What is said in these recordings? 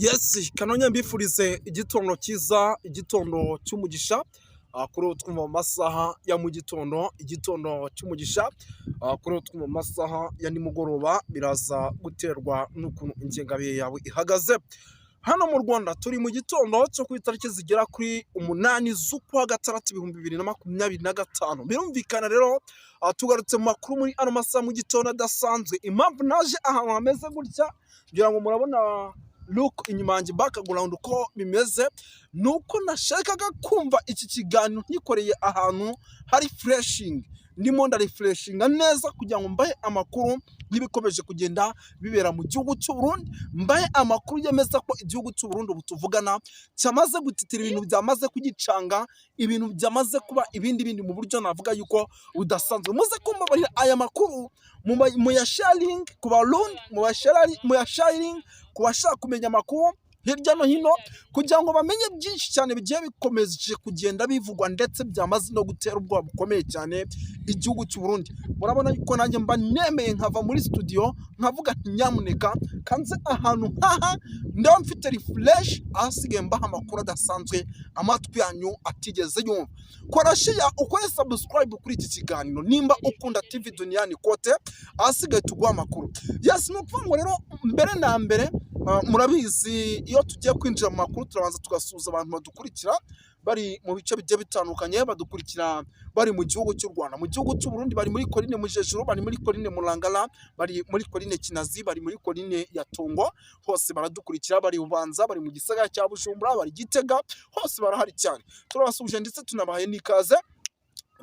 Yes, kanonye mbifurize igitondo cyiza, igitondo cy'umugisha. Kuri twumva mu masaha ya mu igitondo cy'umugisha. Kuri twumva mu masaha ya nimugoroba biraza guterwa n'ukuntu ingengabihe yawe ihagaze. Hano mu Rwanda turi mu gitondo cyo ku itariki zigera kuri 8 z'ukwa gatandatu 2025. Birumvikana rero tugarutse mu makuru muri ano masaha mu gitondo adasanzwe. Impamvu naje ahantu hameze gutya ngira ngo murabona look inyuma yanjye background uko bimeze nuko nashakaga kumva iki kiganiro nkikoreye ahantu hari freshing, ndimo ndarefreshinga neza kugira ngo mbahe amakuru y'ibikomeje kugenda bibera mu gihugu cy'u Burundi, mbahe amakuru yemeza ko igihugu cy'u Burundi ubu tuvugana cyamaze gutitira, ibintu byamaze kugicanga, ibintu byamaze kuba ibindi mu buryo navuga yuko udasanzwe. Muze kumbabarira aya makuru mu ya sharing ku Barundi, mu ya sharing ku bashaka kumenya amakuru hirya no hino kugira ngo bamenye byinshi cyane bigiye bikomeje kugenda bivugwa ndetse byamaze no gutera ubwoba bukomeye cyane igihugu cy'u Burundi. Murabona yuko nanjye mba nemeye nkava muri studio nkavuga nyamuneka kanze ahantu nkaha ndaho mfite refresh ahasigaye mbaha amakuru adasanzwe amatwi yanyu atigeze yumva. Kora share, ukore subscribe kuri iki kiganiro nimba ukunda TV Duniani Kote, ahasigaye tuguha amakuru. Yes, nukuvuga ngo rero mbere na mbere murabizi iyo tugiye kwinjira mu makuru turabanza tugasuhuza abantu badukurikira bari mu bice bigiye bitandukanye, badukurikira bari mu gihugu cy'u Rwanda, mu gihugu cy'u Burundi bari muri Coline Mujejuru, bari muri Coline Murangara, bari muri Coline Kinazi, bari muri Coline ya Tongo, hose baradukurikira, bari Ubanza, bari mu gisagara cya Bujumbura, bari Gitega, hose barahari cyane. Turabasuje ndetse tunabahaye n'ikaze.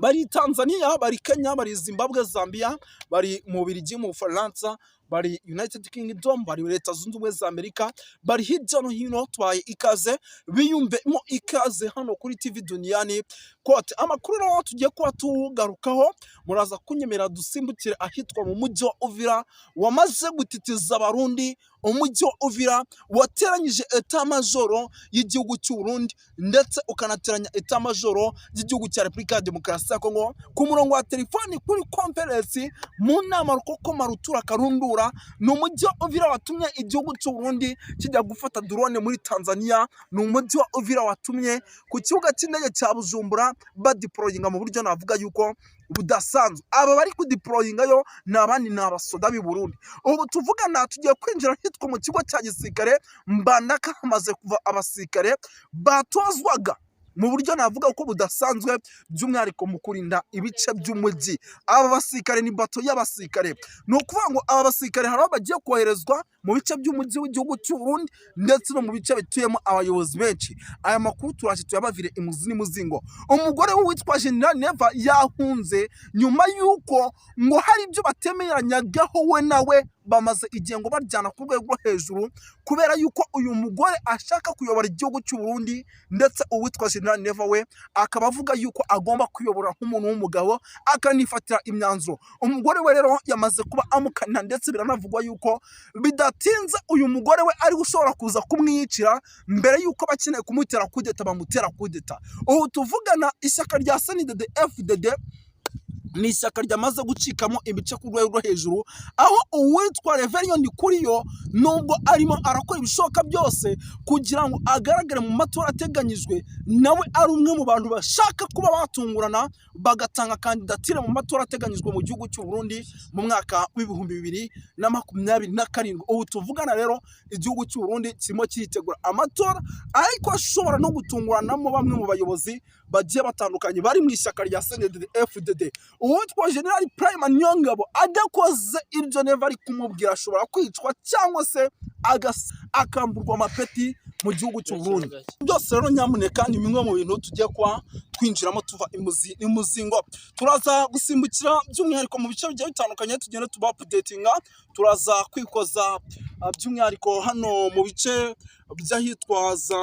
Bari Tanzania, bari Kenya, bari Zimbabwe, Zambia, bari mu Bubiligi, mu Bufaransa, bari United Kingdom, bari Leta Zunze Ubumwe za Amerika, bari hirya no hino. Twaye ikaze, biyumvemo ikaze hano kuri TV Duniani Kote. Amakuru rero tugiye kuba tugarukaho, muraza kunyemera dusimbukire ahitwa mu mujyi wa Uvira wamaze gutitiza Abarundi, umujyi wa Uvira wateranyije etat majoro y'igihugu cy'u Burundi ndetse ukanateranya etat majoro y'igihugu cya Repubulika ya Demokarasi ya Kongo. Ku murongo wa telefoni kuri conference mu nama rukoko marutura karundura, ni umujyi wa Uvira watumye igihugu cy'u Burundi kijya gufata drone muri Tanzania, ni umujyi wa Uvira watumye ku kibuga cy'indege cya Bujumbura badeployinga mu buryo navuga yuko budasanzwe. Aba bari kudeployinga yo nabandi nabasoda b'i Burundi. Ubu tuvugana tugiye kwinjira hitwa mu kigo cya gisirikare Mbandaka, hamaze kuva abasirikare batozwaga mu buryo navuga ko budasanzwe by'umwihariko mu kurinda ibice by'umujyi. Aba basirikare ni bato y'abasirikare, ni ukuvuga ngo aba basirikare hari aho bagiye koherezwa mu bice by'umujyi w'igihugu cy'u Burundi ndetse no mu bice bituyemo abayobozi benshi. Aya makuru turaje tuyabavire imuzi n'imuzingo. Umugore witwa General Neva yahunze nyuma y'uko ngo hari ibyo batemeranyagaho we nawe, bamaze igihe ngo baryana ku rwego rwo hejuru kubera yuko uyu mugore ashaka kuyobora igihugu cy'u Burundi ndetse uwitwa General Neva we akaba avuga yuko agomba kuyobora nk'umuntu w'umugabo akanifatira imyanzuro. Umugore we rero yamaze kuba amukanira ndetse biranavugwa yuko bidatinze uyu mugore we ari ushobora kuza kumwiyicira mbere yuko bakeneye kumutera kudeta bamutera kudeta. Ubu tuvugana ishyaka rya CNDD-FDD ni ishyaka ryamaze gucikamo ibice ku rwego rwo hejuru, aho uwitwa Reverien Kuriyo nubwo arimo arakora ibishoboka byose kugira ngo agaragare mu matora ateganyijwe, nawe ari umwe mu bantu bashaka kuba batungurana bagatanga kandidatire mu matora ateganyijwe mu gihugu cy'u Burundi mu mwaka w'2027. Ubu tuvugana rero igihugu cy'u Burundi kirimo kiritegura amatora, ariko ashobora no gutunguranamo bamwe mu bayobozi bagiye batandukanye bari mu ishyaka rya CNDD-FDD. Uwitwa General Prime Nyongabo adakoze ibyo Neva ari kumubwira ashobora kwicwa cyangwa se akamburwa amapeti mu gihugu cy'u Burundi. Byose rero nyamuneka ni bimwe mu bintu tugiye kwa twinjiramo tuva imuzingo. Turaza gusimbukira by'umwihariko mu bice bigiye bitandukanye, tugenda tuba updatinga. Turaza kwikoza by'umwihariko hano mu bice by'ahitwa za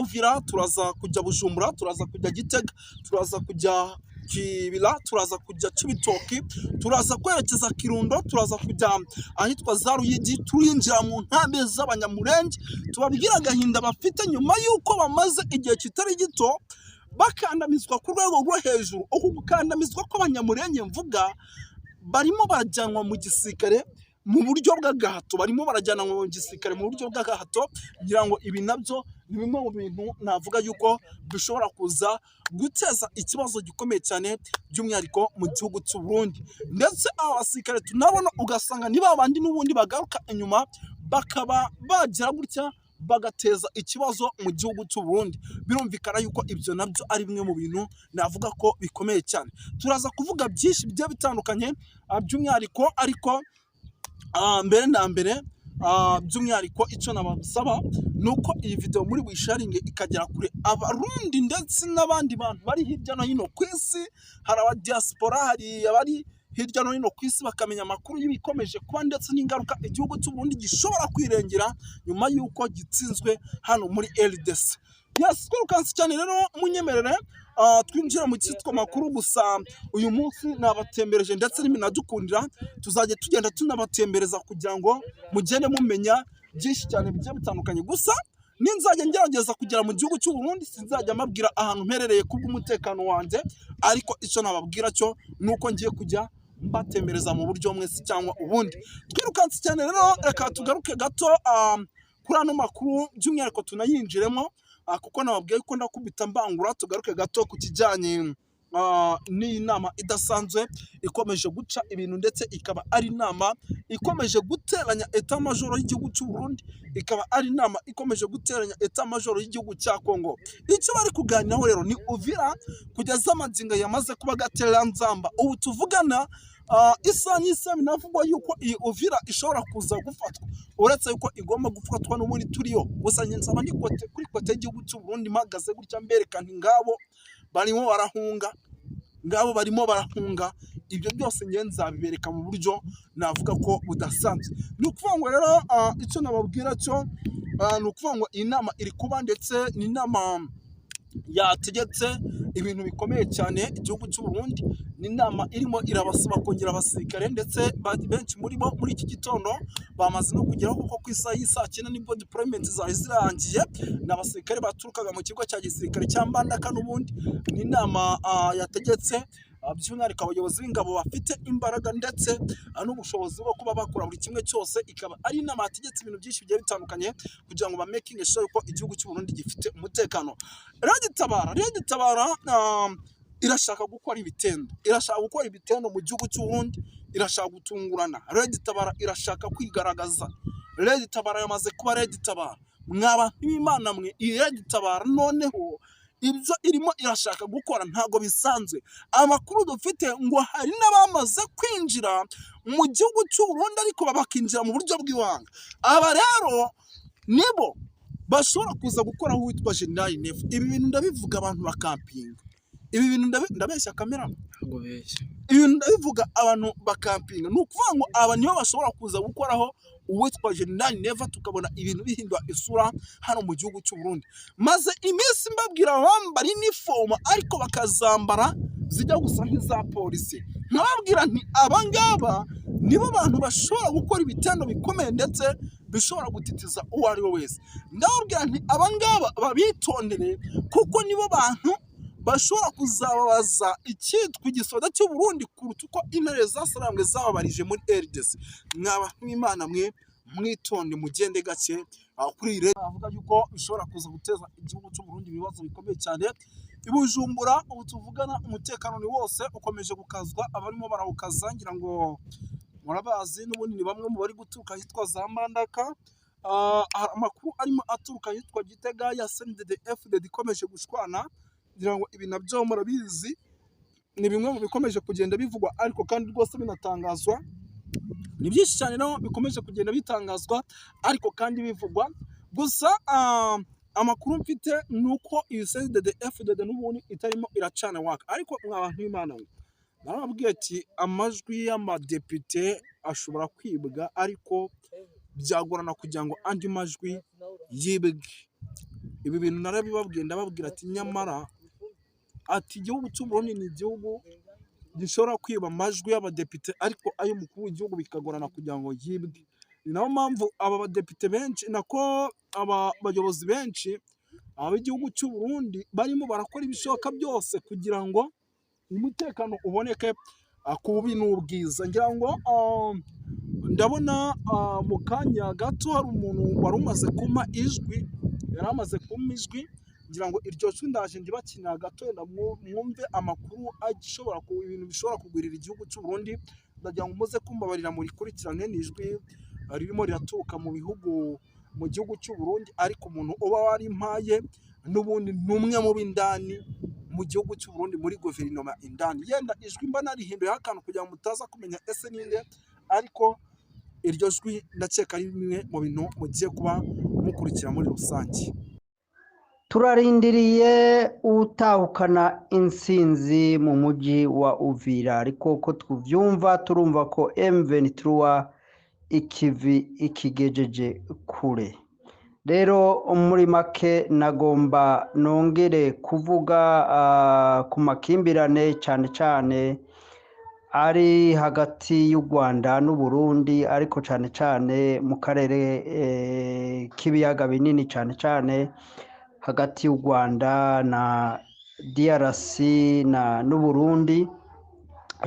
Uvira, turaza kujya Bujumbura, turaza kujya Gitega, turaza kujya Kibira, turaza kujya Cibitoki, turaza kwerekeza Kirundo, turaza kujya ahitwa za Ruyigi, turinjira mu ntambe z'Abanyamurenge tubabwira agahinda bafite nyuma yuko bamaze igihe kitari gito bakandamizwa ku rwego rwo hejuru. Uku gukandamizwa kw'Abanyamurenge mvuga barimo bajyanwa mu gisirikare mu buryo bw'agahato, barimo barajyana mu gisirikare mu buryo bw'agahato, ngira ngo ibi nabyo ni bimwe mu bintu navuga yuko bishobora kuza guteza ikibazo gikomeye cyane by'umwihariko mu gihugu cy'u Burundi. Ndetse aba basirikare tunabona ugasanga ni babandi n'ubundi bagaruka inyuma bakaba bagira gutya bagateza ikibazo mu gihugu cy'u Burundi. Birumvikana yuko ibyo nabyo ari bimwe mu bintu navuga ko bikomeye cyane. Turaza kuvuga byinshi bigiye bitandukanye by'umwihariko, ariko mbere na mbere by'umwihariko icyo nabasaba ni uko iyi video muri wisharinge ikagera kure abarundi ndetse n'abandi bantu bari hirya no hino ku isi. Hari aba diaspora, hari abari hirya no hino ku isi bakamenya amakuru y'ibikomeje kuba ndetse n'ingaruka igihugu cy'u Burundi gishobora kwirengera nyuma y'uko gitsinzwe hano muri RDC. Yes, twirukanse cyane rero munyemerere twinjira mu cyitwa makuru. Gusa uyu munsi nabatembereje ndetse n'iminadukundira, tuzajya tugenda tunabatembereza kugira ngo mugende mumenya byinshi cyane bigiye bitandukanye. Gusa ninzajya ngerageza kugera mu gihugu cy'u Burundi sinzajya mabwira ahantu mperereye kubw'umutekano wanjye, ariko icyo nababwira cyo nuko ngiye kujya mbatembereza mu buryo mwese cyangwa ubundi. Twirukanse cyane rero reka tugaruke gato kuri ano makuru by'umwihariko tunayinjiremo, kuko nababwiye ko ndakubita mbangura. Tugaruke gato ku kijyanye n'iyi nama idasanzwe ikomeje guca ibintu, ndetse ikaba ari inama ikomeje guteranya eta majoro y'igihugu cy'u Burundi, ikaba ari inama ikomeje guteranya eta majoro y'igihugu cya Kongo. Icyo bari kuganiraho rero ni Uvira kugeza amagingo yamaze kuba gatera nzamba. Ubu tuvugana isa n'isa binavugwa yuko iyi Uvira ishobora kuza gufatwa, uretse yuko igomba gufatwa n'ubundi turiyo. Gusa nsaba ndi kuri kote y'igihugu cy'u Burundi mpagaze gutya mberekana ingabo barimo barahunga, ibyo byose nge nzabibereka mu buryo navuga ko budasanzwe. Ni ukuvuga ngo rero icyo nababwira cyo ni ukuvuga ngo iyi nama iri kuba, ndetse ni inama yategetse ibintu bikomeye cyane igihugu cy'u Burundi. Ni inama irimo irabasaba kongera abasirikare, ndetse benshi muri bo muri iki gitondo bamaze no kugeraho, kuko ku isaha y'isaa 9 nibwo deployment zari zirangiye n'abasirikare baturukaga mu kigo cya gisirikare cya Mbandaka. N'ubundi ni inama yategetse by'umwihariko abayobozi b'ingabo bafite imbaraga ndetse n'ubushobozi bwo kuba bakora buri kimwe cyose. Ikaba ari inama yategetse ibintu byinshi bigiye bitandukanye kugira ngo making sure ko igihugu cy'u Burundi gifite umutekano. Red Tabara irashaka gukora ibitendo mu gihugu cy'u Burundi, irashaka gutungurana. Red Tabara irashaka kwigaragaza. Red Tabara yamaze kuba Red Tabara. Mwaba n'Imana mwe, iyi Red Tabara noneho ibyo irimo irashaka gukora ntago bisanzwe. Amakuru dufite ngo hari n'abamaze kwinjira mu gihugu cy'u Burundi, ariko bakinjira mu buryo bw'ibanga. Aba rero nibo bashobora kuza gukora aho witwa General Nef. Ibi bintu ndabivuga abantu bakampinga, ibi bintu ndabeshya kamera ntago beshya, ibi bintu ndabivuga abantu bakampinga. Ni ukuvuga ngo aba nibo bashobora kuza gukoraho uwitwa General Neva, tukabona ibintu bihindura isura hano mu gihugu cy'u Burundi. Maze iminsi mbabwira bambara uniform ariko bakazambara zijya gusa nk'iza polisi. Nkababwira nti abangaba nibo bantu bashobora gukora ibitendo bikomeye ndetse bishobora gutitiza uwo ari we wese. Ndababwira nti abangaba babitondere, kuko nibo bantu bashobora kuzababaza icyitwa igisoda cy'u Burundi kuruta uko intare zasarambwe zababarije muri RDC. Mwaba n'Imana mwe, mwitonde mugende gake kuri rero avuga yuko bishobora kuza guteza igihugu cy'u Burundi ibibazo bikomeye cyane. Ibujumbura ubu tuvugana umutekano ni wose ukomeje gukazwa, abarimo barawukaza ngira ngo murabazi. N'ubundi ni bamwe mu bari guturuka hitwa za Mbandaka. Amakuru arimo aturuka hitwa Gitega ya CNDD-FDD ikomeje gushwana, ngira ngo ibi nabyo murabizi, ni bimwe mu bikomeje kugenda bivugwa, ariko kandi rwose binatangazwa. Ni byinshi cyane no bikomeje kugenda bitangazwa ariko kandi bivugwa. Gusa amakuru mfite nuko iyi CNDD-FDD n'ubundi itarimo iracana waka. Ariko mwabantu b'Imana, narababwiye ati amajwi y'amadepite ashobora kwibwa, ariko byagorana kugira ngo andi majwi yibwe. Ibi bintu narabibabwiye, ndababwira ati nyamara ati igihugu cy'u Burundi ni igihugu gishobora kwiba amajwi y'abadepite, ariko ay'umukuru w'igihugu bikagorana kugira ngo yibwe. Ni nayo mpamvu aba badepite benshi nako aba bayobozi benshi ab'igihugu cy'u Burundi barimo barakora ibishoboka byose kugira ngo umutekano uboneke ku bubi n'ubwiza. Ngira ngo ndabona mu kanya gato hari umuntu wari umaze kumpa ijwi, yari amaze kumpa ijwi, ngira ngo iryo jwi ndaje ndibakinira gato wenda mwumve amakuru ashobora ibintu bishobora kugwirira igihugu cy'u Burundi. Ndagira ngo muze kumbabarira murikurikirane, n'ijwi ririmo riraturuka mu gihugu cy'u Burundi, ariko umuntu uba warimpaye n'ubundi n'umwe mu b'indani mu gihugu cy'u Burundi muri guverinoma indani. Yenda ijwi mba narihinduyeho akantu kugira ngo mutaza kumenya ese ninde, ariko iryo jwi ndakeka ari bimwe mu bintu mugiye kuba mukurikira muri rusange. Turarindiriye utahukana intsinzi mu mujyi wa Uvira, ariko ko tuvyumva turumva ko M23 ikivi ikigejeje kure. Rero muri make nagomba nongere kuvuga ku makimbirane cyane cyane ari hagati y'u Rwanda n'u Burundi, ariko cyane cyane mu karere k'ibiyaga binini, cyane cyane hagati y'u Rwanda na DRC n'u Burundi.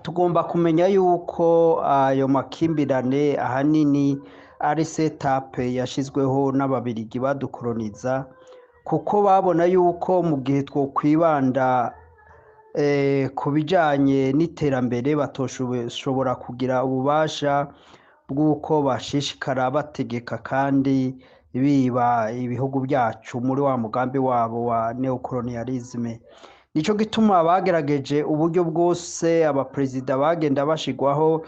Tugomba kumenya yuko ayo makimbirane ahanini ari setape yashizweho n'ababirigi badukoloniza, kuko babona yuko mu gihe twokwibanda ku bijanye n'iterambere batoshobora kugira ububasha bw'uko bashishikara bategeka kandi biba ibihugu byacu muri wa mugambi wabo wa neocolonialisme. Nico gituma bagerageje uburyo bwose abaperezida bagenda bashigwaho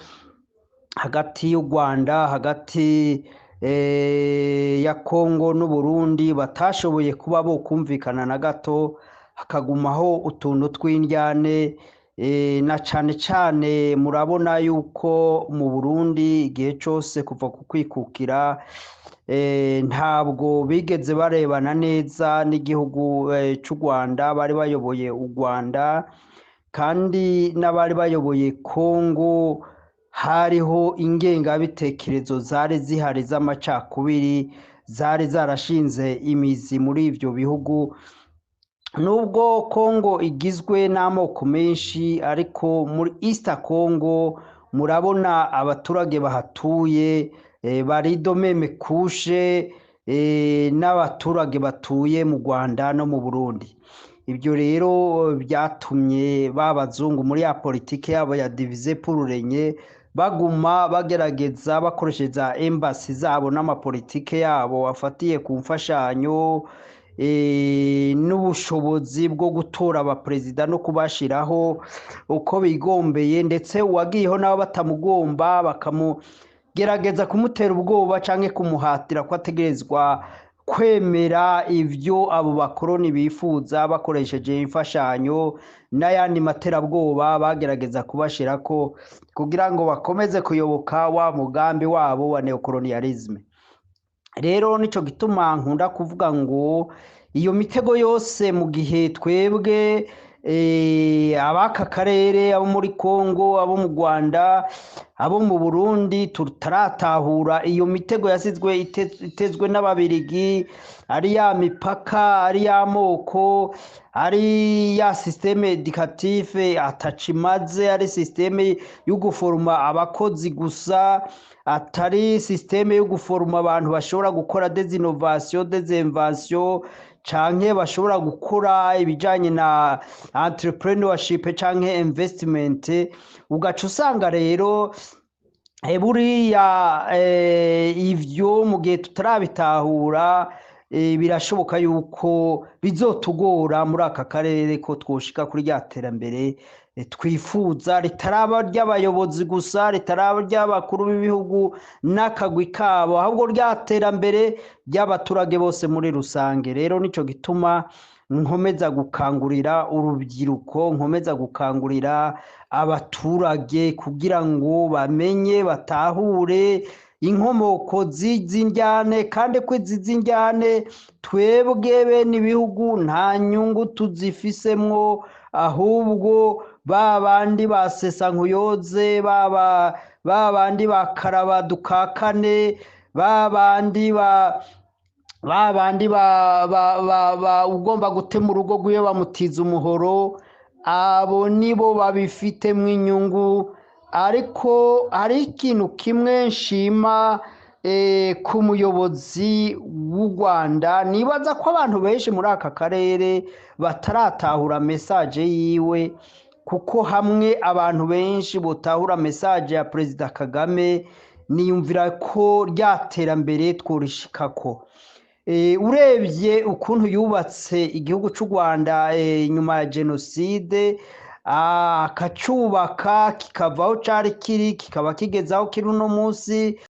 hagati y'u Rwanda, hagati ya Kongo n'u Burundi, batashoboye kuba bo kumvikana na gato, hakagumaho utuntu tw'indyane, na cane cane murabona yuko mu Burundi igihe cyose kuva ku kwikukira ntabwo bigeze barebana neza n'igihugu cy'u Rwanda. Bari bayoboye u Rwanda kandi n'abari bayoboye Kongo hariho ingengabitekerezo zari zihari z'amacakubiri, zari zarashinze imizi muri ivyo bihugu. Nubwo Kongo igizwe n'amoko menshi, ariko muri East Congo murabona abaturage bahatuye bari domeme kushe n'abaturage batuye mu Rwanda no mu Burundi. Ibyo rero byatumye babazungu muri ya politike yabo ya diviser pour régner baguma bagerageza bakoresheje embassy zabo n'amapolitike yabo afatiye ku mfashanyo n'ubushobozi bwo gutora abaperezida no kubashiraho uko bigombeye, ndetse uwagiyeho nabo batamugomba bakamugerageza kumutera ubwoba canke kumuhatira ko ategerezwa kwemera ivyo abo bakoroni bifuza bakoresheje imfashanyo n'ayandi materabwoba bagerageza kubashirako kugira ngo bakomeze kuyoboka wa mugambi wabo wa neocolonialisme. Rero nico gituma nkunda kuvuga ngo iyo mitego yose mu gihe twebwe abaka karere, abo muri Kongo, abo mu Rwanda, abo mu Burundi tutaratahura iyo mitego yasizwe itezwe n'ababirigi, ari ya mipaka, ari ya moko, ari ya systeme educative atacimaze, ari systeme yo guforma abakozi gusa, atari systeme yo guforma abantu bashobora gukora des innovations, des inventions, canke bashobora gukora ibijanye na entrepreneurship canke investment. Ugaca usanga rero buriya ivyo mu gihe tutarabitahura birashoboka yuko bizotugora muri aka karere ko twoshika kuri rya terambere twifuza, ritaraba ry'abayobozi gusa, ritaraba ry'abakuru b'ibihugu n'akagwi kabo, ahubwo rya terambere ry'abaturage bose muri rusange. Rero nico gituma nkomeza gukangurira urubyiruko, nkomeza gukangurira abaturage kugira ngo bamenye batahure inkomoko z'indyane, kandi ko z'indyane twebwe bene ibihugu nta nyungu tuzifisemwo, ahubwo babandi basesa nkuyoze, babandi bakaraba dukakane, babandi ugomba gutema urugo rwiwe bamutiza umuhoro, abo nibo babifitemwo inyungu, ariko hari ikintu kimwe nshima ku muyobozi w'u Rwanda, nibaza ko abantu benshi muri aka karere bataratahura mesaje yiwe, kuko hamwe abantu benshi botahura mesaje ya Perezida Kagame niyumvira ko ryaterambere tworishikako. Urebye ukuntu yubatse igihugu cy'u Rwanda nyuma ya jenoside, akacubaka kikavaho cari kiri kikaba kigeze aho kiri uno munsi,